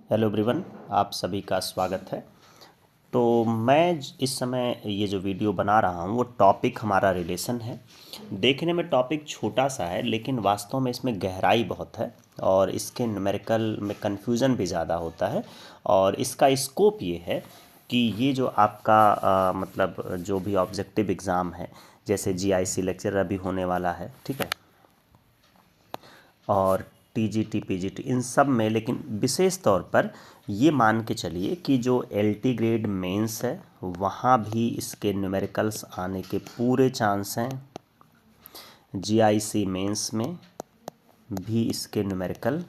Hello everyone, आप सभी का स्वागत है। तो मैं इस समय ये जो वीडियो बना रहा हूँ वो टॉपिक हमारा रिलेशन है। देखने में टॉपिक छोटा सा है लेकिन वास्तव में इसमें गहराई बहुत है और इसके न्यूमेरिकल में कन्फ्यूज़न भी ज़्यादा होता है। और इसका स्कोप ये है कि ये जो आपका मतलब जो भी ऑब्जेक्टिव एग्ज़ाम है, जैसे जीआईसी लेक्चर अभी होने वाला है, ठीक है, और टीजीटी पीजीटी इन सब में, लेकिन विशेष तौर पर ये मान के चलिए कि जो एलटी ग्रेड मेंस है वहाँ भी इसके न्यूमेरिकल्स आने के पूरे चांस हैं। जीआईसी मेंस में भी इसके न्यूमेरिकल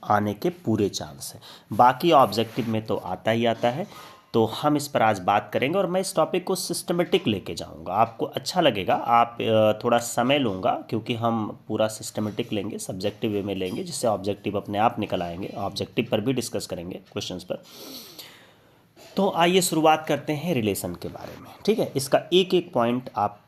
आने के पूरे चांस हैं। बाकी ऑब्जेक्टिव में तो आता ही आता है। तो हम इस पर आज बात करेंगे और मैं इस टॉपिक को सिस्टमेटिक लेके जाऊंगा। आपको अच्छा लगेगा, आप थोड़ा समय लूँगा क्योंकि हम पूरा सिस्टमेटिक लेंगे, सब्जेक्टिव वे में लेंगे, जिससे ऑब्जेक्टिव अपने आप निकल आएंगे। ऑब्जेक्टिव पर भी डिस्कस करेंगे क्वेश्चंस पर। तो आइए शुरुआत करते हैं रिलेशन के बारे में, ठीक है। इसका एक एक पॉइंट आप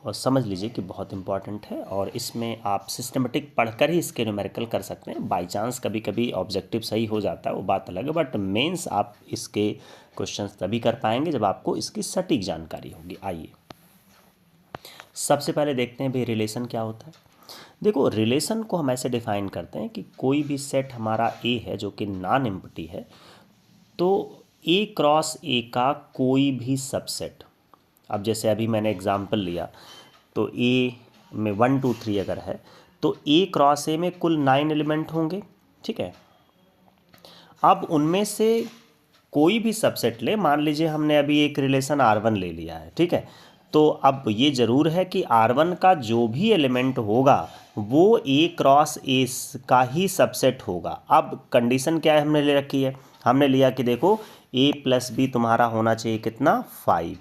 समझ लीजिए कि बहुत इंपॉर्टेंट है और इसमें आप सिस्टमेटिक पढ़कर ही इसके न्यूमेरिकल कर सकते हैं। बाय चांस कभी कभी ऑब्जेक्टिव सही हो जाता है, वो बात अलग है, बट मेंस आप इसके क्वेश्चंस तभी कर पाएंगे जब आपको इसकी सटीक जानकारी होगी। आइए सबसे पहले देखते हैं भाई रिलेशन क्या होता है। देखो, रिलेशन को हम ऐसे डिफाइन करते हैं कि कोई भी सेट हमारा ए है जो कि नॉन एम्प्टी है, तो ए क्रॉस ए का कोई भी सबसेट, अब जैसे अभी मैंने एग्जांपल लिया तो ए में 1 2 3 अगर है तो ए क्रॉस ए में कुल 9 एलिमेंट होंगे, ठीक है। अब उनमें से कोई भी सबसेट ले, मान लीजिए हमने अभी एक रिलेशन R1 ले लिया है, ठीक है। तो अब ये ज़रूर है कि R1 का जो भी एलिमेंट होगा वो ए क्रॉस ए का ही सबसेट होगा। अब कंडीशन क्या है हमने ले रखी है, हमने लिया कि देखो ए प्लस बी तुम्हारा होना चाहिए कितना, 5।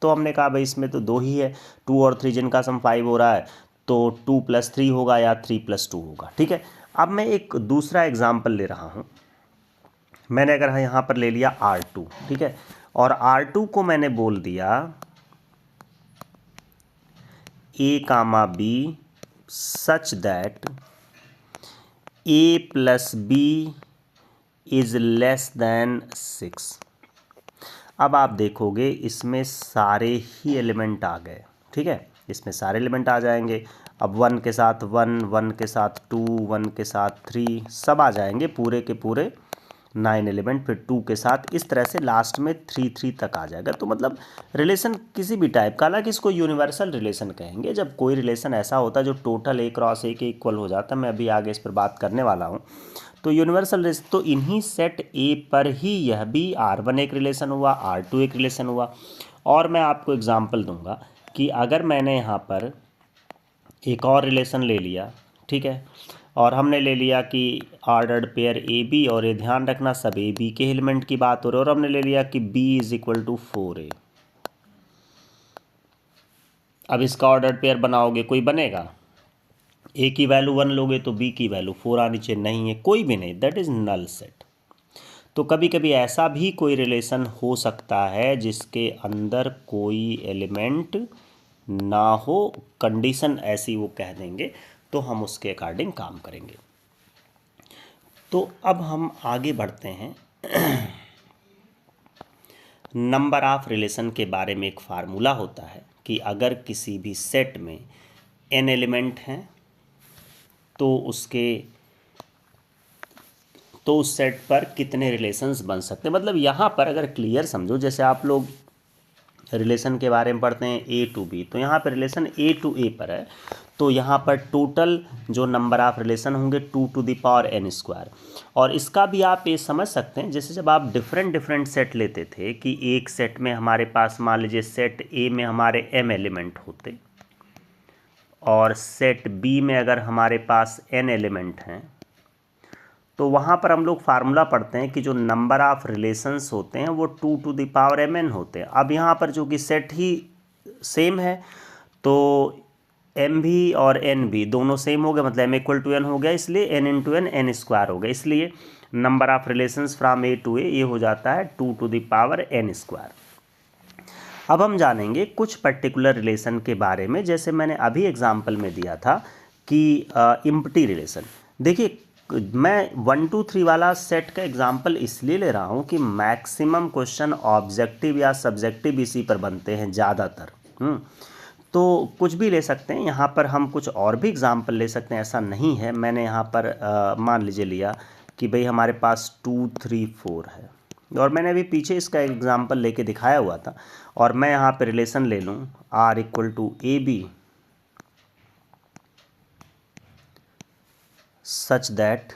तो हमने कहा भाई इसमें तो दो ही है, 2 और 3, जिनका सम 5 हो रहा है, तो 2 + 3 होगा या 3 + 2 होगा, ठीक है। अब मैं एक दूसरा एग्जाम्पल ले रहा हूँ। मैंने अगर यहाँ पर ले लिया R2, ठीक है, और R2 को मैंने बोल दिया A, B such that A + B is less than 6। अब आप देखोगे इसमें सारे ही एलिमेंट आ गए, ठीक है, इसमें सारे एलिमेंट आ जाएंगे। अब 1 के साथ 1, 1 के साथ 2, 1 के साथ 3, सब आ जाएंगे, पूरे के पूरे 9 एलिमेंट, फिर 2 के साथ, इस तरह से लास्ट में 3 3 तक आ जाएगा। तो मतलब रिलेशन किसी भी टाइप का, हालांकि इसको यूनिवर्सल रिलेशन कहेंगे जब कोई रिलेशन ऐसा होता है जो टोटल ए क्रॉस ए के इक्वल हो जाता है। मैं अभी आगे इस पर बात करने वाला हूँ। तो यूनिवर्सल रिलेशन, तो इन्हीं सेट ए पर ही यह भी R1 एक रिलेशन हुआ, R2 एक रिलेशन हुआ। और मैं आपको एग्जांपल दूंगा कि अगर मैंने यहाँ पर एक और रिलेशन ले लिया, ठीक है, और हमने ले लिया कि ऑर्डर्ड पेयर ए बी, और ये ध्यान रखना सब ए बी के एलिमेंट की बात हो रही है, और हमने ले लिया कि B = 4A। अब इसका ऑर्डर्ड पेयर बनाओगे, कोई बनेगा? ए की वैल्यू 1 लोगे तो बी की वैल्यू 4 आनी चाहिए, नहीं है, कोई भी नहीं, दैट इज़ नल सेट। तो कभी कभी ऐसा भी कोई रिलेशन हो सकता है जिसके अंदर कोई एलिमेंट ना हो, कंडीशन ऐसी वो कह देंगे, तो हम उसके अकॉर्डिंग काम करेंगे। तो अब हम आगे बढ़ते हैं। नंबर ऑफ रिलेशन के बारे में एक फार्मूला होता है कि अगर किसी भी सेट में n एलिमेंट हैं तो उस सेट पर कितने रिलेशंस बन सकते हैं। मतलब यहाँ पर अगर क्लियर समझो, जैसे आप लोग रिलेशन के बारे में पढ़ते हैं A to B, तो यहाँ पर रिलेशन A to A पर है, तो यहाँ पर टोटल जो नंबर ऑफ रिलेशन होंगे 2n²। और इसका भी आप ये समझ सकते हैं, जैसे जब आप डिफरेंट सेट लेते थे कि एक सेट में हमारे पास, मान लीजिए सेट A में हमारे m एलिमेंट होते और सेट B में अगर हमारे पास n एलिमेंट हैं, तो वहाँ पर हम लोग फार्मूला पढ़ते हैं कि जो नंबर ऑफ रिलेशंस होते हैं वो 2n होते हैं। अब यहाँ पर जो कि सेट ही सेम है, तो m भी और n भी दोनों सेम हो गए, मतलब m = n हो गया, इसलिए n × n n² हो गया, इसलिए number of relations from A to A ये हो जाता है 2n²। अब हम जानेंगे कुछ पर्टिकुलर रिलेशन के बारे में, जैसे मैंने अभी एग्जाम्पल में दिया था कि इम्प्टी रिलेशन। देखिए मैं 1 2 3 वाला सेट का एग्जांपल इसलिए ले रहा हूँ कि मैक्सिमम क्वेश्चन ऑब्जेक्टिव या सब्जेक्टिव इसी पर बनते हैं ज़्यादातर। तो कुछ भी ले सकते हैं, यहाँ पर हम कुछ और भी एग्जांपल ले सकते हैं, ऐसा नहीं है। मैंने यहाँ पर मान लीजिए लिया कि भाई हमारे पास 2 3 4 है, और मैंने अभी पीछे इसका एग्जांपल लेके दिखाया हुआ था, और मैं यहाँ पे रिलेशन ले लूँ R = AB such that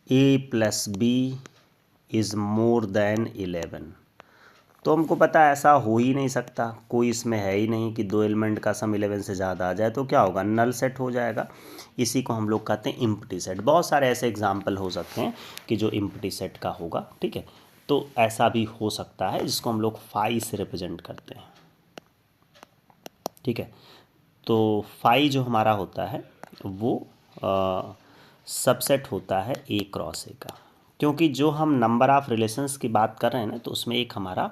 A + B is more than 11। तो हमको पता है ऐसा हो ही नहीं सकता, कोई इसमें है ही नहीं कि 2 एलिमेंट का सम 11 से ज़्यादा आ जाए, तो क्या होगा, नल सेट हो जाएगा। इसी को हम लोग कहते हैं इम्प्टी सेट। बहुत सारे ऐसे एग्जाम्पल हो सकते हैं कि जो इम्प्टी सेट का होगा, ठीक है। तो ऐसा भी हो सकता है जिसको हम लोग फाई से रिप्रेजेंट करते हैं, ठीक है। तो फाई जो हमारा होता है वो सबसेट होता है A क्रॉस A का, क्योंकि जो हम नंबर ऑफ रिलेशंस की बात कर रहे हैं ना, तो उसमें एक हमारा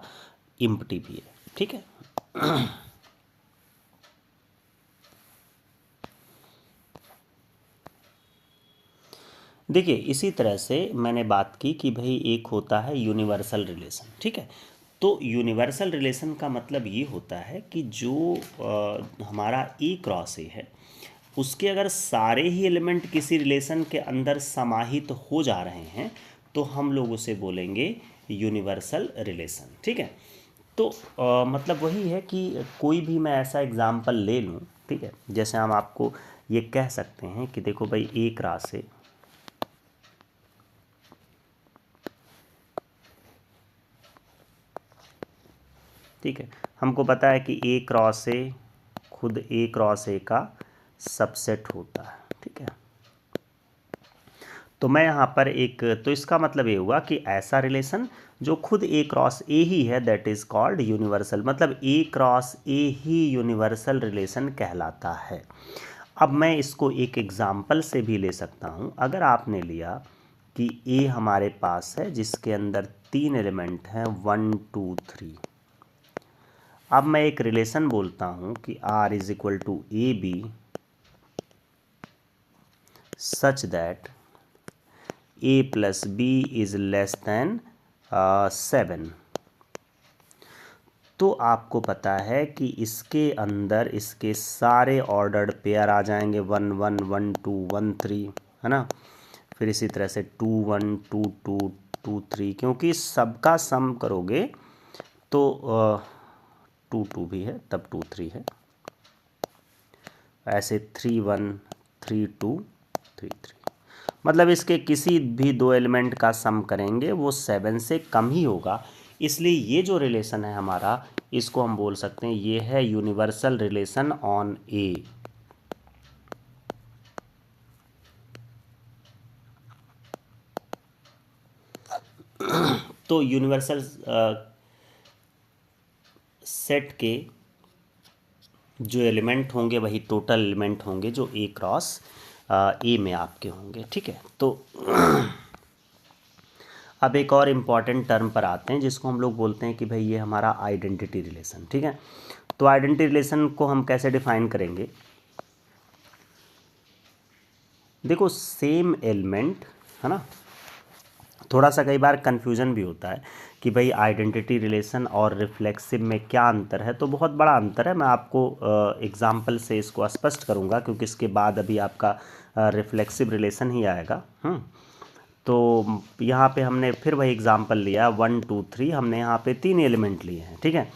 इम्प्टी भी है, ठीक है। देखिए इसी तरह से मैंने बात की कि भाई एक होता है यूनिवर्सल रिलेशन, ठीक है। तो यूनिवर्सल रिलेशन का मतलब ये होता है कि जो हमारा A क्रॉस A है, उसके अगर सारे ही एलिमेंट किसी रिलेशन के अंदर समाहित हो जा रहे हैं तो हम लोग उसे बोलेंगे यूनिवर्सल रिलेशन, ठीक है। तो मतलब वही है कि कोई भी मैं ऐसा एग्जांपल ले लूँ, ठीक है। जैसे हम आपको ये कह सकते हैं कि देखो भाई A क्रॉस A, ठीक है। हमको पता है कि A क्रॉस A खुद A क्रॉस A का सबसेट होता है, ठीक है। तो मैं यहाँ पर एक, तो इसका मतलब ये हुआ कि ऐसा रिलेशन जो खुद A क्रॉस A ही है, दैट इज़ कॉल्ड यूनिवर्सल। मतलब A cross A he universal relation कहलाता है। अब मैं इसको एक एग्जाम्पल से भी ले सकता हूँ। अगर आपने लिया कि A हमारे पास है जिसके अंदर 3 एलिमेंट हैं 1 2 3। अब मैं एक रिलेशन बोलता हूँ कि R = AB such that A + B is less than 7। तो आपको पता है कि इसके अंदर इसके सारे ऑर्डर्ड पेयर आ जाएंगे, 1 1 1 2 1 3, है ना। फिर इसी तरह से 2 1 2 2 2 3, क्योंकि सबका सम करोगे तो 2 2 भी है तब 2 3 है, ऐसे 3 1 3 2 3 3। मतलब इसके किसी भी 2 एलिमेंट का सम करेंगे वो 7 से कम ही होगा। इसलिए ये जो रिलेशन है हमारा, इसको हम बोल सकते हैं ये है यूनिवर्सल रिलेशन ऑन A। तो यूनिवर्सल सेट के जो एलिमेंट होंगे वही टोटल एलिमेंट होंगे जो A क्रॉस A में आपके होंगे, ठीक है। तो अब एक और इम्पॉर्टेंट टर्म पर आते हैं जिसको हम लोग बोलते हैं कि भाई ये हमारा आइडेंटिटी रिलेशन, ठीक है। तो आइडेंटिटी रिलेशन को हम कैसे डिफाइन करेंगे। देखो सेम एलिमेंट, है ना, थोड़ा सा कई बार कन्फ्यूज़न भी होता है कि भाई आइडेंटिटी रिलेशन और रिफ्लेक्सिव में क्या अंतर है। तो बहुत बड़ा अंतर है, मैं आपको एग्जांपल से इसको स्पष्ट करूंगा, क्योंकि इसके बाद अभी आपका रिफ्लेक्सिव रिलेशन ही आएगा। तो यहाँ पे हमने फिर वही एग्जांपल लिया 1 2 3, हमने यहाँ पे 3 एलिमेंट लिए हैं, ठीक है।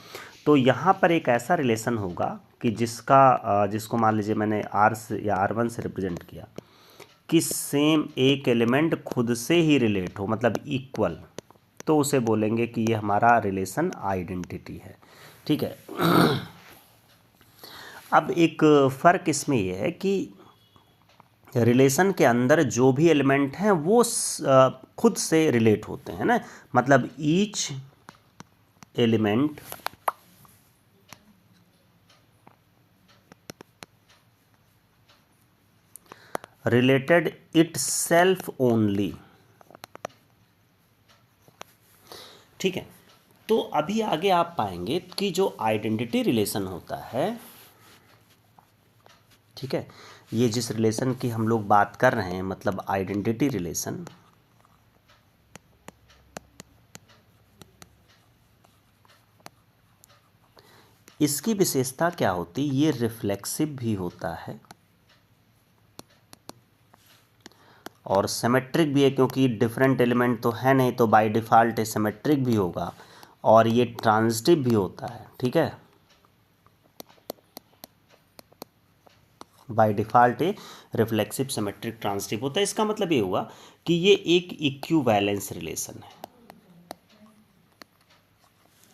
तो यहाँ पर एक ऐसा रिलेशन होगा कि जिसको मान लीजिए मैंने R से या R1 से रिप्रेजेंट किया कि सेम एक एलिमेंट खुद से ही रिलेट हो, मतलब इक्वल, तो उसे बोलेंगे कि ये हमारा रिलेशन आइडेंटिटी है, ठीक है। अब एक फ़र्क इसमें यह है कि रिलेशन के अंदर जो भी एलिमेंट हैं वो खुद से रिलेट होते हैं ना, मतलब each element related itself only, ठीक है। तो अभी आगे आप पाएंगे कि जो आइडेंटिटी रिलेशन होता है, ठीक है, ये जिस रिलेशन की हम लोग बात कर रहे हैं, मतलब आइडेंटिटी रिलेशन, इसकी विशेषता क्या होती, ये रिफ्लेक्सिव भी होता है और सिमेट्रिक भी है, क्योंकि डिफरेंट एलिमेंट तो है नहीं, तो बाय डिफ़ॉल्ट सिमेट्रिक भी होगा, और ये ट्रांजिटिव भी होता है। ठीक है, बाय डिफ़ॉल्ट ये रिफ्लेक्सिव, सिमेट्रिक, ट्रांजिटिव होता है। इसका मतलब ये हुआ कि ये एक इक्विवेलेंस रिलेशन है।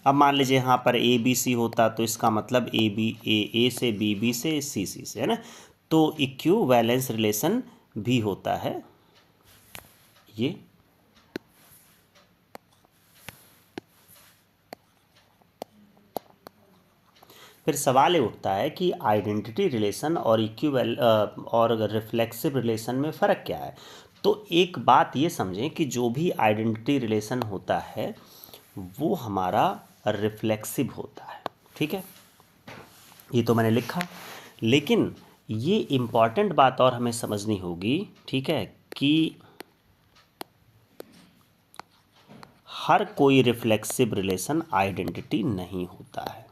अब मान लीजिए यहाँ पर ए बी सी होता, तो इसका मतलब ए से बी से सी से, है ना। तो इक्विवेलेंस रिलेशन भी होता है ये। फिर सवाल ये उठता है कि आइडेंटिटी रिलेशन और और रिफ्लेक्सिव रिलेशन में फ़र्क क्या है। तो एक बात ये समझें कि जो भी आइडेंटिटी रिलेशन होता है वो हमारा रिफ्लेक्सिव होता है। ठीक है, ये तो मैंने लिखा, लेकिन ये इम्पॉर्टेंट बात और हमें समझनी होगी, ठीक है, कि हर कोई रिफ्लेक्सिव रिलेशन आइडेंटिटी नहीं होता है।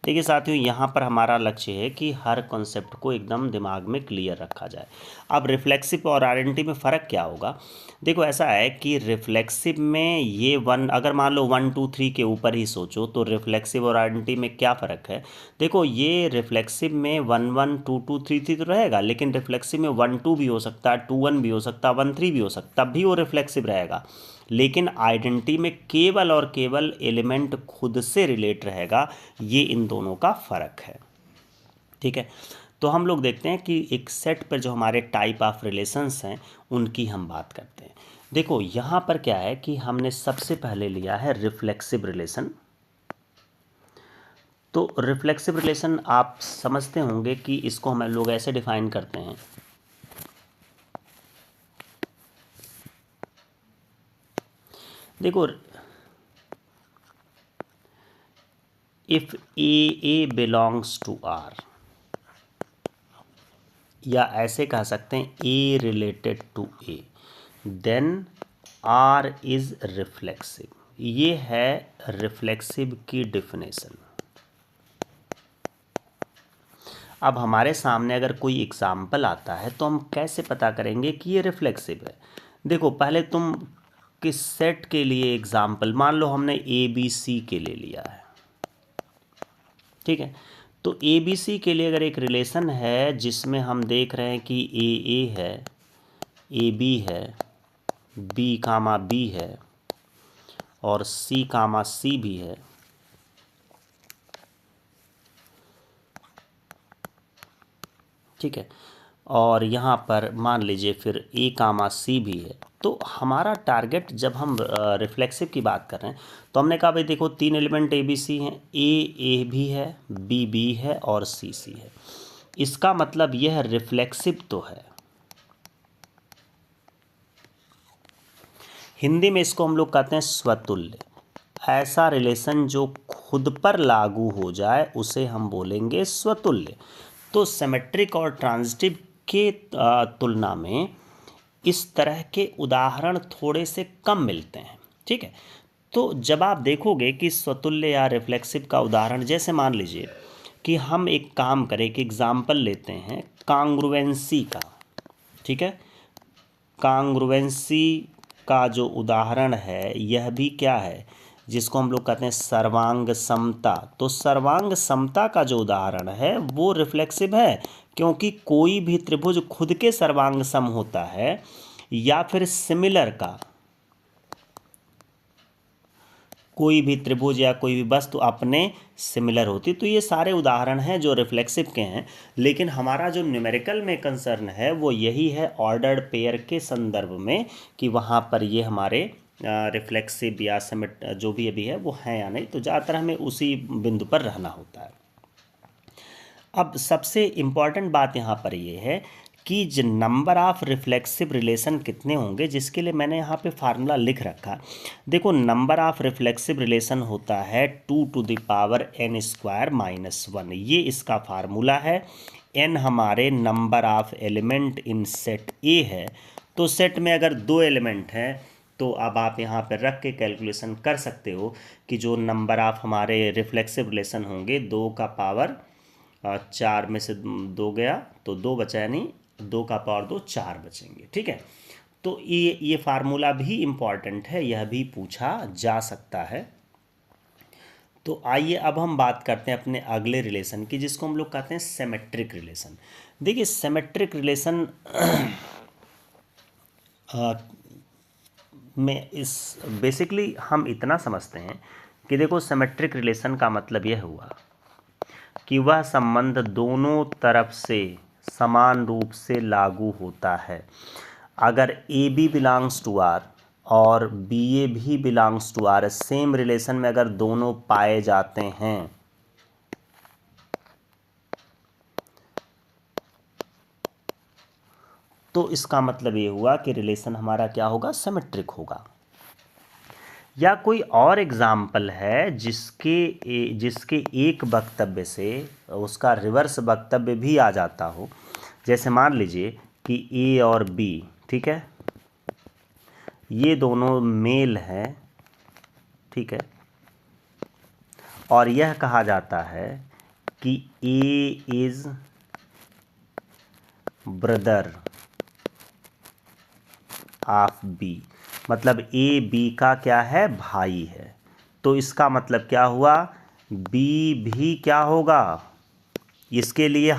देखिए साथियों, यहाँ पर हमारा लक्ष्य है कि हर कॉन्सेप्ट को एकदम दिमाग में क्लियर रखा जाए। अब रिफ्लेक्सिव और आइडेंटिटी में फ़र्क क्या होगा। देखो ऐसा है कि रिफ्लेक्सिव में ये वन, अगर मान लो 1 2 3 के ऊपर ही सोचो, तो रिफ्लेक्सिव और आइडेंटिटी में क्या फ़र्क है। देखो ये रिफ्लेक्सिव में 1 1 2 2 3 3 तो रहेगा, लेकिन रिफ्लेक्सिव में 1 2 भी हो सकता है, 2 1 भी हो सकता है, 1 3 भी हो सकता, तब भी वो रिफ्लेक्सिव रहेगा। लेकिन आइडेंटिटी में केवल और केवल एलिमेंट खुद से रिलेट रहेगा, ये इन दोनों का फ़र्क है। ठीक है, तो हम लोग देखते हैं कि एक सेट पर जो हमारे टाइप ऑफ रिलेशंस हैं उनकी हम बात करते हैं। देखो यहाँ पर क्या है कि हमने सबसे पहले लिया है रिफ्लेक्सिव रिलेशन। तो रिफ्लेक्सिव रिलेशन आप समझते होंगे कि इसको हम लोग ऐसे डिफाइन करते हैं, देखो if A belongs to R, या ऐसे कह सकते हैं A related to A, then R is reflexive. ये है रिफ्लेक्सिव की डेफिनेशन। अब हमारे सामने अगर कोई एग्जाम्पल आता है तो हम कैसे पता करेंगे कि ये रिफ्लेक्सिव है। देखो पहले तुम किस सेट के लिए एग्जाम्पल, मान लो हमने ए बी सी के लिए लिया है, ठीक है। तो ए बी सी के लिए अगर एक रिलेशन है जिसमें हम देख रहे हैं कि ए है, ए बी है, बी कामा बी है और सी कामा सी भी है, ठीक है, और यहाँ पर मान लीजिए फिर ए कामा सी भी है। तो हमारा टारगेट जब हम रिफ्लेक्सिव की बात कर रहे हैं तो हमने कहा भाई देखो 3 एलिमेंट ए बी सी हैं, ए भी है, बी है और सी है। इसका मतलब यह रिफ्लेक्सिव तो है। हिंदी में इसको हम लोग कहते हैं स्वतुल्य। ऐसा रिलेशन जो खुद पर लागू हो जाए उसे हम बोलेंगे स्वतुल्य। तो सिमेट्रिक और ट्रांजिटिव के तुलना में इस तरह के उदाहरण थोड़े से कम मिलते हैं, ठीक है। तो जब आप देखोगे कि स्वतुल्य या रिफ्लेक्सिव का उदाहरण, जैसे मान लीजिए कि हम एक काम करें, एक एग्जाम्पल लेते हैं कांग्रुएंसी का, ठीक है। कांग्रुएंसी का जो उदाहरण है यह भी क्या है, जिसको हम लोग कहते हैं सर्वांग समता। तो सर्वांग समता का जो उदाहरण है वो रिफ्लेक्सिव है, क्योंकि कोई भी त्रिभुज खुद के सर्वांग सम होता है या फिर सिमिलर का, कोई भी त्रिभुज या कोई भी वस्तु अपने सिमिलर होती। तो ये सारे उदाहरण हैं जो रिफ्लेक्सिव के हैं। लेकिन हमारा जो न्यूमेरिकल में कंसर्न है वो यही है ऑर्डर्ड पेयर के संदर्भ में, कि वहाँ पर ये हमारे रिफ्लेक्सिव या सिमेट जो भी अभी है वो हैं या नहीं। तो ज़्यादातर हमें उसी बिंदु पर रहना होता है। अब सबसे इम्पॉर्टेंट बात यहाँ पर ये है कि जो नंबर ऑफ रिफ्लेक्सिव रिलेशन कितने होंगे, जिसके लिए मैंने यहाँ पे फार्मूला लिख रखा। देखो नंबर ऑफ रिफ्लेक्सिव रिलेशन होता है 2⁻n² - 1, ये इसका फार्मूला है। n हमारे number of element in set ए है, तो सेट में अगर 2 एलिमेंट हैं तो अब आप यहाँ पर रख के कैलकुलेशन कर सकते हो कि जो नंबर ऑफ हमारे रिफ्लेक्सिव रिलेशन होंगे 2⁻4 में से 2 गया तो 2 बचा, यानी 2⁻2 4 बचेंगे। ठीक है, तो ये फार्मूला भी इम्पॉर्टेंट है, यह भी पूछा जा सकता है। तो आइए अब हम बात करते हैं अपने अगले रिलेशन की, जिसको हम लोग कहते हैं सिमेट्रिक रिलेशन। देखिए सिमेट्रिक रिलेशन में इस बेसिकली हम इतना समझते हैं कि देखो सिमेट्रिक रिलेशन का मतलब यह हुआ कि वह संबंध दोनों तरफ से समान रूप से लागू होता है। अगर A B belongs to R और बी ए भी belongs to R, same relation में अगर दोनों पाए जाते हैं तो इसका मतलब ये हुआ कि रिलेशन हमारा क्या होगा, सिमेट्रिक होगा। या कोई और एग्जाम्पल है जिसके एक वक्तव्य से उसका रिवर्स वक्तव्य भी आ जाता हो। जैसे मान लीजिए कि ए और बी, ठीक है, ये दोनों मेल हैं, ठीक है, और यह कहा जाता है कि ए इज ब्रदर ऑफ बी, मतलब ए बी का क्या है, भाई है। तो इसका मतलब क्या हुआ, बी भी क्या होगा, इसके लिए ये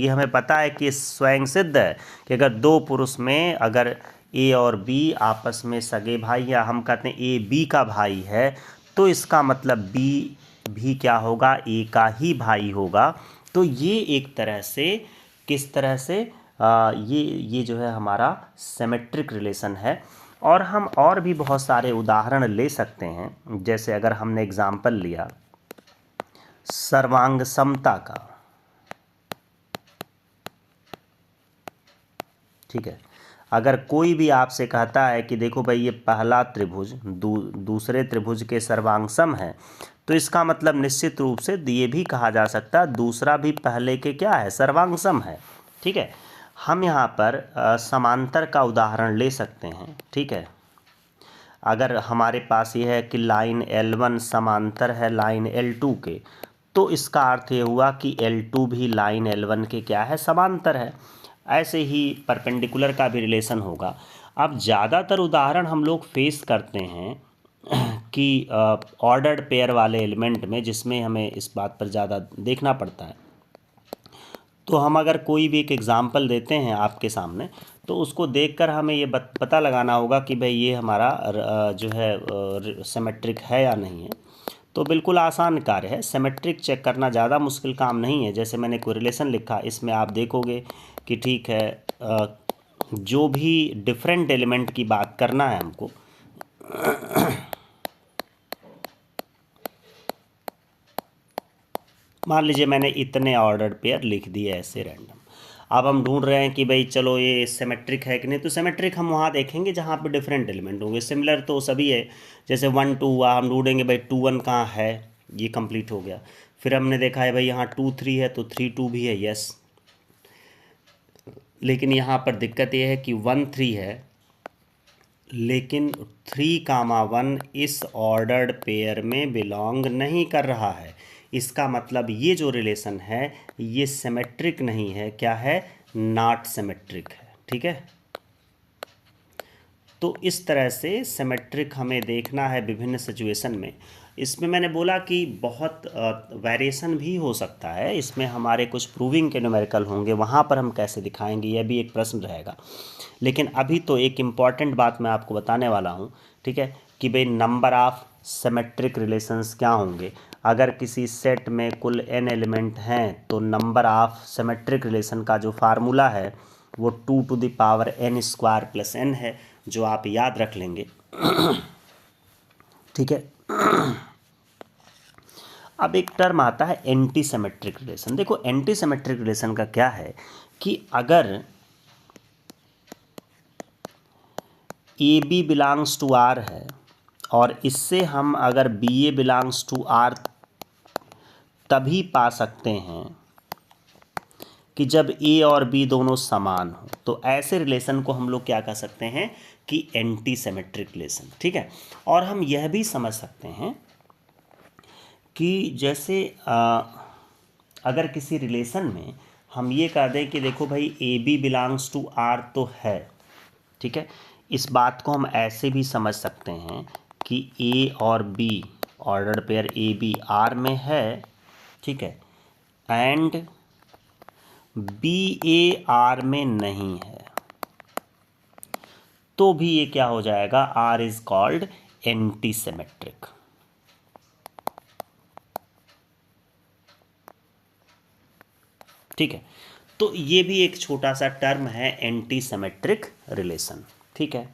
हमें पता है कि स्वयं सिद्ध है कि अगर दो पुरुष में अगर ए और बी आपस में सगे भाई, या हम कहते हैं ए बी का भाई है, तो इसका मतलब बी भी क्या होगा, ए का ही भाई होगा। तो ये एक तरह से किस तरह से ये जो है हमारा सिमेट्रिक रिलेशन है। और हम और भी बहुत सारे उदाहरण ले सकते हैं। जैसे अगर हमने एग्जाम्पल लिया सर्वांग समता का, ठीक है, अगर कोई भी आपसे कहता है कि देखो भाई ये पहला त्रिभुज दूसरे त्रिभुज के सर्वांग सम है, तो इसका मतलब निश्चित रूप से ये भी कहा जा सकता है दूसरा भी पहले के क्या है, सर्वांग सम है। ठीक है, हम यहाँ पर समांतर का उदाहरण ले सकते हैं। ठीक है, अगर हमारे पास ये है कि लाइन L1 समांतर है लाइन L2 के, तो इसका अर्थ ये हुआ कि L2 भी लाइन L1 के क्या है, समांतर है। ऐसे ही परपेंडिकुलर का भी रिलेशन होगा। अब ज़्यादातर उदाहरण हम लोग फेस करते हैं कि ऑर्डर्ड पेयर वाले एलिमेंट में, जिसमें हमें इस बात पर ज़्यादा देखना पड़ता है। तो हम अगर कोई भी एक एग्ज़ाम्पल देते हैं आपके सामने, तो उसको देखकर हमें ये पता लगाना होगा कि भाई ये हमारा जो है सिमेट्रिक है या नहीं है। तो बिल्कुल आसान कार्य है, सिमेट्रिक चेक करना ज़्यादा मुश्किल काम नहीं है। जैसे मैंने कोई रिलेशन लिखा, इसमें आप देखोगे कि ठीक है जो भी डिफरेंट एलिमेंट की बात करना है हमको, मान लीजिए मैंने इतने ऑर्डर्ड पेयर लिख दिए ऐसे रैंडम। अब हम ढूंढ रहे हैं कि भाई चलो ये सिमेट्रिक है कि नहीं, तो सिमेट्रिक हम वहाँ देखेंगे जहाँ पे डिफरेंट एलिमेंट होंगे। सिमिलर तो सभी है, जैसे 1 2 हुआ, हम ढूंढेंगे भाई 2 1 कहाँ है, ये कंप्लीट हो गया। फिर हमने देखा है भाई यहाँ 2 3 है, तो 3 2 भी है, यस। लेकिन यहाँ पर दिक्कत ये है कि 1 3 है, लेकिन 3, 1 इस ऑर्डर्ड पेयर में बिलोंग नहीं कर रहा है। इसका मतलब ये जो रिलेशन है ये सिमेट्रिक नहीं है, क्या है, नॉट सिमेट्रिक है। ठीक है, तो इस तरह से सिमेट्रिक हमें देखना है विभिन्न सिचुएशन में। इसमें मैंने बोला कि बहुत वेरिएशन भी हो सकता है, इसमें हमारे कुछ प्रूविंग के न्यूमेरिकल होंगे, वहाँ पर हम कैसे दिखाएंगे यह भी एक प्रश्न रहेगा। लेकिन अभी तो एक इम्पॉर्टेंट बात मैं आपको बताने वाला हूँ, ठीक है, कि भाई नंबर ऑफ सिमेट्रिक रिलेशंस क्या होंगे। अगर किसी सेट में कुल n एलिमेंट हैं तो नंबर ऑफ सिमेट्रिक रिलेशन का जो फार्मूला है वो 2⁻n² + n है, जो आप याद रख लेंगे। ठीक है, अब एक टर्म आता है एंटी सिमेट्रिक रिलेशन। देखो एंटी सिमेट्रिक रिलेशन का क्या है कि अगर A B belongs to R है और इससे हम अगर B A belongs to R तभी पा सकते हैं कि जब ए और बी दोनों समान हो। तो ऐसे रिलेशन को हम लोग क्या कह सकते हैं कि एंटी सिमेट्रिक रिलेशन। ठीक है, और हम यह भी समझ सकते हैं कि जैसे अगर किसी रिलेशन में हम ये कह दें कि देखो भाई A B belongs to R तो है, ठीक है, इस बात को हम ऐसे भी समझ सकते हैं कि ए और B ordered pair A B R में है, ठीक है, एंड बी ए आर में नहीं है, तो भी ये क्या हो जाएगा, R is called anti symmetric. ठीक है, तो ये भी एक छोटा सा टर्म है एंटी सिमेट्रिक रिलेशन। ठीक है,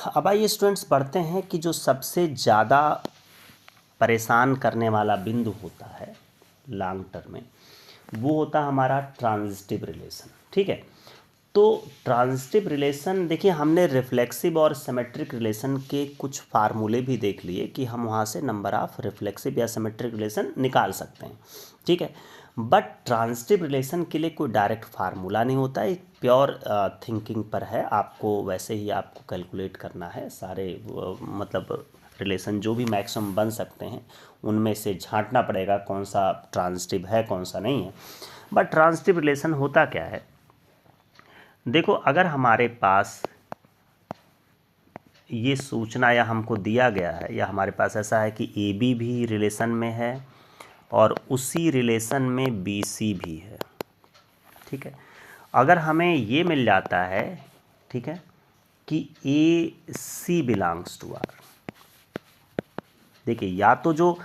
अब आइए स्टूडेंट्स पढ़ते हैं कि जो सबसे ज़्यादा परेशान करने वाला बिंदु होता है लॉन्ग टर्म में, वो होता है हमारा ट्रांजिटिव रिलेशन। ठीक है, तो ट्रांजिटिव रिलेशन देखिए, हमने रिफ्लेक्सिव और सिमेट्रिक रिलेशन के कुछ फार्मूले भी देख लिए कि हम वहाँ से नंबर ऑफ रिफ्लेक्सिव या सिमेट्रिक रिलेशन निकाल सकते हैं। ठीक है, बट ट्रांजिटिव रिलेशन के लिए कोई डायरेक्ट फार्मूला नहीं होता है, प्योर थिंकिंग पर है। आपको वैसे ही आपको कैलकुलेट करना है सारे मतलब रिलेशन जो भी मैक्सिमम बन सकते हैं उनमें से झांटना पड़ेगा कौन सा ट्रांजिटिव है कौन सा नहीं है। बट ट्रांजिटिव रिलेशन होता क्या है, देखो अगर हमारे पास ये सूचना या हमको दिया गया है या हमारे पास ऐसा है कि ए बी भी रिलेशन में है और उसी रिलेशन में बी सी भी है। ठीक है, अगर हमें ये मिल जाता है, ठीक है, कि ए सी बिलोंग्स टू आर, देखिए या तो जो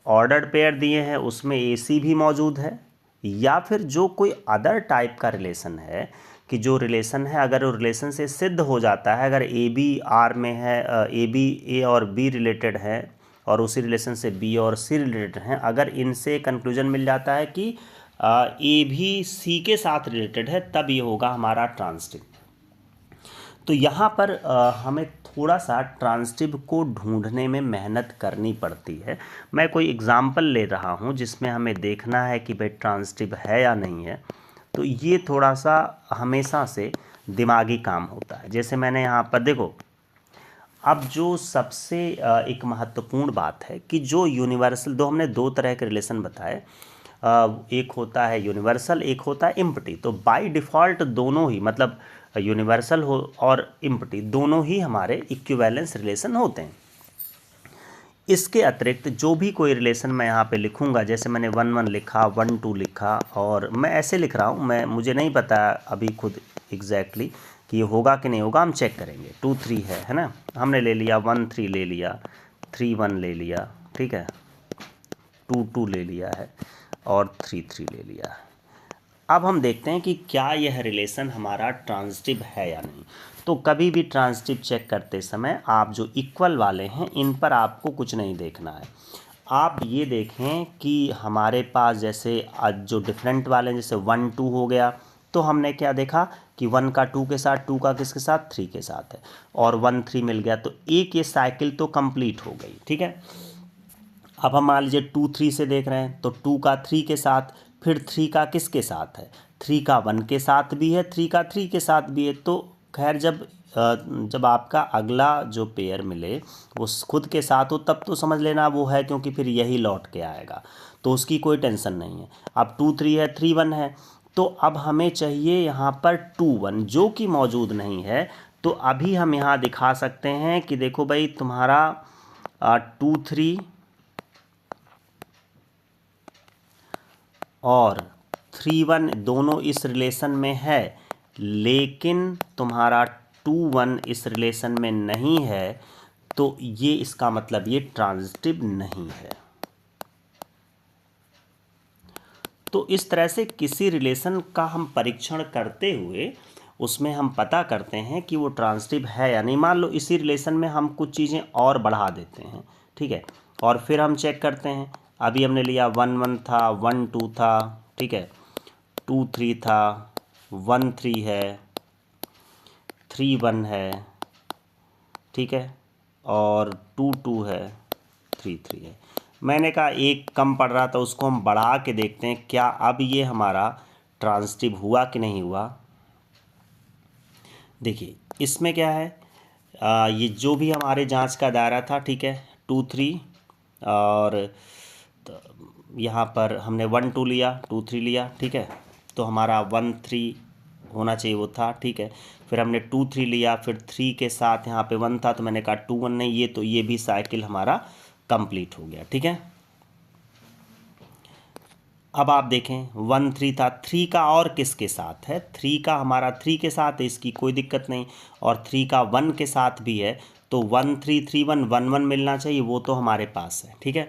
ऑर्डर्ड पेयर दिए हैं उसमें ए सी भी मौजूद है, या फिर जो कोई अदर टाइप का रिलेशन है कि जो रिलेशन है अगर वो रिलेशन से सिद्ध हो जाता है, अगर ए बी आर में है, ए बी ए और बी रिलेटेड है और उसी रिलेशन से बी और सी रिलेटेड हैं, अगर इनसे कंक्लूजन मिल जाता है कि ए भी सी के साथ रिलेटेड है, तब ये होगा हमारा ट्रांजिटिव। तो यहाँ पर हमें थोड़ा सा ट्रांजिटिव को ढूंढने में मेहनत करनी पड़ती है। मैं कोई एग्जांपल ले रहा हूँ जिसमें हमें देखना है कि भाई ट्रांजिटिव है या नहीं है, तो ये थोड़ा सा हमेशा से दिमागी काम होता है। जैसे मैंने यहाँ पर देखो, अब जो सबसे एक महत्वपूर्ण बात है कि जो यूनिवर्सल, हमने दो तरह के रिलेशन बताए, एक होता है यूनिवर्सल, एक होता है इम्पटी। तो बाय डिफ़ॉल्ट दोनों ही मतलब यूनिवर्सल हो और इम्पटी दोनों ही हमारे इक्विवेलेंस रिलेशन होते हैं। इसके अतिरिक्त जो भी कोई रिलेशन मैं यहाँ पे लिखूँगा, जैसे मैंने 1 1 लिखा, 1 2 लिखा, और मैं ऐसे लिख रहा हूँ, मैं मुझे नहीं पता अभी खुद एग्जैक्टली कि ये होगा कि नहीं होगा, हम चेक करेंगे। 2 3 है ना, हमने ले लिया, 1 3 ले लिया, 3 1 ले लिया, ठीक है, 2 2 ले लिया है और 3 3 ले लिया है। अब हम देखते हैं कि क्या यह रिलेशन हमारा ट्रांजिटिव है या नहीं। तो कभी भी ट्रांजिटिव चेक करते समय आप जो इक्वल वाले हैं इन पर आपको कुछ नहीं देखना है। आप ये देखें कि हमारे पास जैसे जो डिफरेंट वाले हैं, जैसे 1 2 हो गया, तो हमने क्या देखा कि 1 का 2 के साथ, 2 का किसके साथ, 3 के साथ है, और 1 3 मिल गया, तो एक ये साइकिल तो कंप्लीट हो गई। ठीक है, अब हम मान लीजिए 2 3 से देख रहे हैं, तो 2 का 3 के साथ, फिर 3 का किसके साथ है, 3 का 1 के साथ भी है, 3 का 3 के साथ भी है। तो खैर जब आपका अगला जो पेयर मिले वो खुद के साथ हो तब तो समझ लेना वो है, क्योंकि फिर यही लौट के आएगा, तो उसकी कोई टेंशन नहीं है। अब 2 3 है, 3 1 है, तो अब हमें चाहिए यहाँ पर 2 1 जो कि मौजूद नहीं है। तो अभी हम यहाँ दिखा सकते हैं कि देखो भाई तुम्हारा 2 3 और 3 1 दोनों इस रिलेशन में है, लेकिन तुम्हारा 2 1 इस रिलेशन में नहीं है, तो ये इसका मतलब ये ट्रांजिटिव नहीं है। तो इस तरह से किसी रिलेशन का हम परीक्षण करते हुए उसमें हम पता करते हैं कि वो ट्रांजिटिव है या नहीं। मान लो इसी रिलेशन में हम कुछ चीज़ें और बढ़ा देते हैं, ठीक है, और फिर हम चेक करते हैं। अभी हमने लिया 1 1 था, 1 2 था, ठीक है, 2 3 था, 1 3 है, 3 1 है, ठीक है, और 2 2 है, 3 3 है। मैंने कहा एक कम पड़ रहा था, उसको हम बढ़ा के देखते हैं क्या अब ये हमारा ट्रांजिटिव हुआ कि नहीं हुआ। देखिए इसमें क्या है, ये जो भी हमारे जांच का दायरा था, ठीक है, 2 3, और यहाँ पर हमने 1 2 लिया, 2 3 लिया, ठीक है, तो हमारा 1 3 होना चाहिए वो था, ठीक है। फिर हमने 2 3 लिया, फिर 3 के साथ यहाँ पे 1 था, तो मैंने कहा 2 1 नहीं, ये तो ये भी साइकिल हमारा कंप्लीट हो गया, ठीक है। अब आप देखें 1 3 था, 3 का और किसके साथ है, 3 का हमारा 3 के साथ है, इसकी कोई दिक्कत नहीं, और 3 का 1 के साथ भी है, तो 1 3 3 1 1 1 मिलना चाहिए, वो तो हमारे पास है, ठीक है।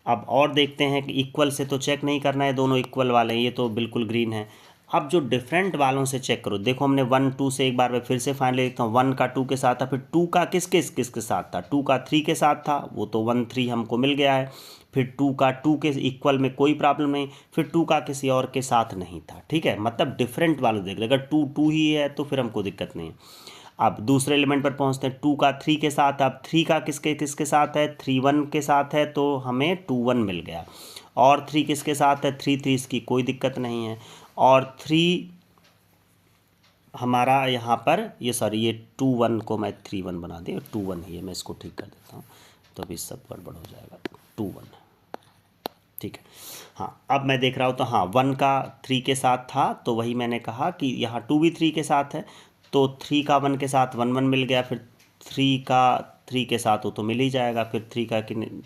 अब और देखते हैं कि इक्वल से तो चेक नहीं करना है, दोनों इक्वल वाले हैं, ये तो बिल्कुल ग्रीन है। अब जो डिफरेंट वालों से चेक करो, देखो हमने 1 2 से एक बार मैं फिर से फाइनली देखता हूँ, 1 का 2 के साथ था, फिर 2 का किसके साथ था, 2 का 3 के साथ था, वो तो 1 3 हमको मिल गया है। फिर 2 का 2 के इक्वल में कोई प्रॉब्लम नहीं, फिर 2 का किसी और के साथ नहीं था, ठीक है, मतलब डिफरेंट वाले देख रहे, अगर 2 2 ही है तो फिर हमको दिक्कत नहीं है। अब दूसरे एलिमेंट पर पहुंचते हैं, 2 का 3 के साथ, अब 3 का किसके साथ है, 3 1 के साथ है, तो हमें 2 1 मिल गया, और 3 किसके साथ है, 3 3, इसकी कोई दिक्कत नहीं है, और 3 हमारा यहाँ पर ये सॉरी ये 2 1 को मैं 3 1 बना दिया, 2 1 ही है, मैं इसको ठीक कर देता हूँ, तो अभी सब गड़बड़ हो जाएगा, 2 1, ठीक है। हाँ अब मैं देख रहा हूँ, तो हाँ 1 का 3 के साथ था, तो वही मैंने कहा कि यहाँ 2 भी 3 के साथ है, तो 3 का 1 के साथ 1 1 मिल गया, फिर 3 का 3 के साथ वो तो मिल ही जाएगा, फिर 3 का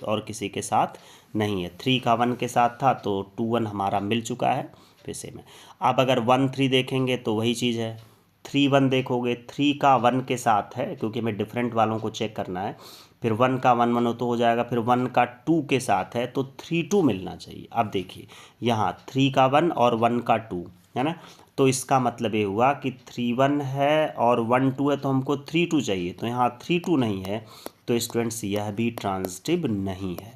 और किसी के साथ नहीं है, 3 का 1 के साथ था, तो 2 1 हमारा मिल चुका है फिर से में। अब अगर 1 3 देखेंगे तो वही चीज़ है, 3 1 देखोगे, 3 का 1 के साथ है, क्योंकि हमें डिफरेंट वालों को चेक करना है, फिर 1 का 1 1 तो हो जाएगा, फिर 1 का 2 के साथ है, तो 3 2 मिलना चाहिए। अब देखिए यहाँ 3 का 1 और 1 का 2 है ना, तो इसका मतलब ये हुआ कि 3 1 है और 1 2 है, तो हमको 3 2 चाहिए, तो यहाँ 3 2 नहीं है, तो स्टूडेंट्स यह भी ट्रांजिटिव नहीं है।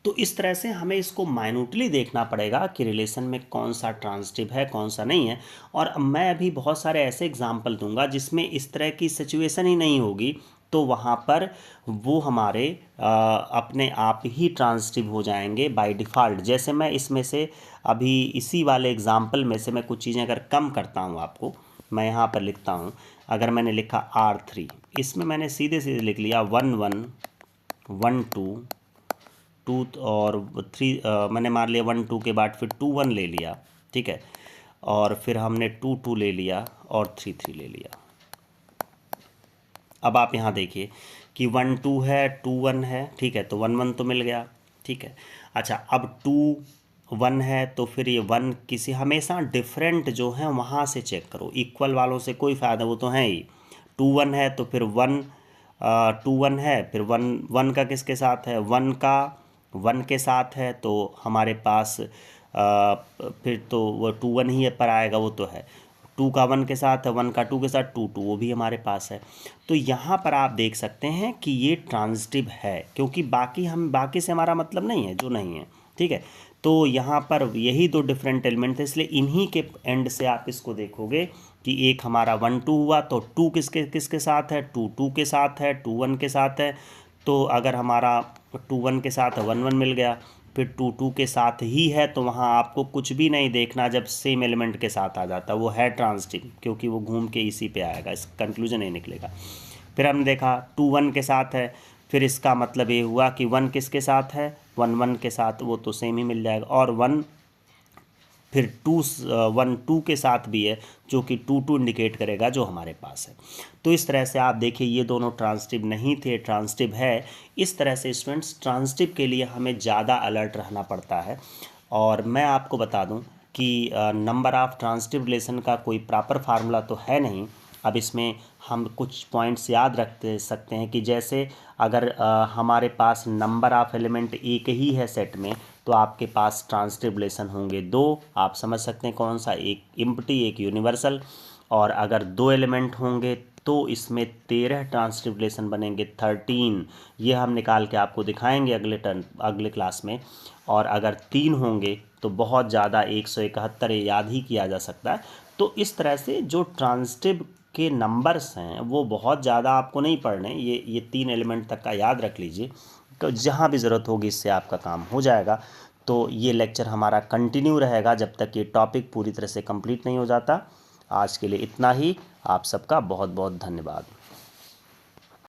तो इस तरह से हमें इसको माइन्यूटली देखना पड़ेगा कि रिलेशन में कौन सा ट्रांजिटिव है कौन सा नहीं है। और मैं अभी बहुत सारे ऐसे एग्जाम्पल दूंगा जिसमें इस तरह की सिचुएशन ही नहीं होगी, तो वहाँ पर वो हमारे अपने आप ही ट्रांजिटिव हो जाएंगे बाय डिफ़ॉल्ट। जैसे मैं इसमें से अभी इसी वाले एग्जाम्पल में से मैं कुछ चीज़ें अगर कम करता हूँ आपको, मैं यहाँ पर लिखता हूँ, अगर मैंने लिखा R3, इसमें मैंने सीधे सीधे लिख लिया 1 1 1 2 2 और 3, मैंने मान लिया 1 2 के बाद फिर 2 1 ले लिया, ठीक है, और फिर हमने 2 2 ले लिया और 3 3 ले लिया। अब आप यहाँ देखिए कि 1 2 है 2 1 है, ठीक है, तो 1 1 तो मिल गया, ठीक है। अच्छा अब 2 1 है, तो फिर ये 1 किसी हमेशा डिफरेंट जो है वहाँ से चेक करो, इक्वल वालों से कोई फ़ायदा, वो तो है ही। 2 1 है तो फिर 1 2 1 है, फिर 1 1 का किसके साथ है, 1 का 1 के साथ है, तो हमारे पास फिर तो वो 2 1 ही पर आएगा, वो तो है। 2 का 1 के साथ है, 1 का 2 के साथ 2 2, वो भी हमारे पास है। तो यहाँ पर आप देख सकते हैं कि ये ट्रांजिटिव है, क्योंकि बाकी से हमारा मतलब नहीं है जो नहीं है, ठीक है। तो यहाँ पर यही दो डिफरेंट एलिमेंट थे, इसलिए इन्हीं के एंड से आप इसको देखोगे कि एक हमारा 1 2 हुआ, तो 2 किसके साथ है, 2 2 के साथ है, 2 1 के साथ है, तो अगर हमारा 2 1 के साथ 1 1 मिल गया, फिर 2 2 के साथ ही है, तो वहाँ आपको कुछ भी नहीं देखना, जब सेम एलिमेंट के साथ आ जाता वो है ट्रांजिटिव, क्योंकि वो घूम के इसी पे आएगा, इस कंक्लूजन नहीं निकलेगा। फिर हमने देखा 2 1 के साथ है, फिर इसका मतलब ये हुआ कि 1 किसके साथ है, 1 1 के साथ, वो तो सेम ही मिल जाएगा, और 1 फिर 1 2 के साथ भी है, जो कि 2 2 इंडिकेट करेगा जो हमारे पास है। तो इस तरह से आप देखिए ये दोनों ट्रांजिटिव नहीं थे, ट्रांजिटिव है। इस तरह से स्टूडेंट्स ट्रांजिटिव के लिए हमें ज़्यादा अलर्ट रहना पड़ता है। और मैं आपको बता दूं कि नंबर ऑफ़ ट्रांजिटिव रिलेशन का कोई प्रॉपर फार्मूला तो है नहीं। अब इसमें हम कुछ पॉइंट्स याद रख सकते हैं कि जैसे अगर हमारे पास नंबर ऑफ़ एलिमेंट एक ही है सेट में, तो आपके पास ट्रांजिटिव रिलेशन होंगे दो। आप समझ सकते हैं कौन सा, एक इम्प्टी एक यूनिवर्सल। और अगर दो एलिमेंट होंगे तो इसमें 13 ट्रांजिटिव रिलेशन बनेंगे, 13। ये हम निकाल के आपको दिखाएंगे अगले क्लास में। और अगर 3 होंगे तो बहुत ज़्यादा 171 याद ही किया जा सकता है। तो इस तरह से जो ट्रांजिटिव के नंबर्स हैं वो बहुत ज़्यादा आपको नहीं पढ़ने, ये 3 एलिमेंट तक का याद रख लीजिए, तो जहाँ भी ज़रूरत होगी इससे आपका काम हो जाएगा। तो ये लेक्चर हमारा कंटिन्यू रहेगा जब तक ये टॉपिक पूरी तरह से कंप्लीट नहीं हो जाता। आज के लिए इतना ही। आप सबका बहुत बहुत धन्यवाद।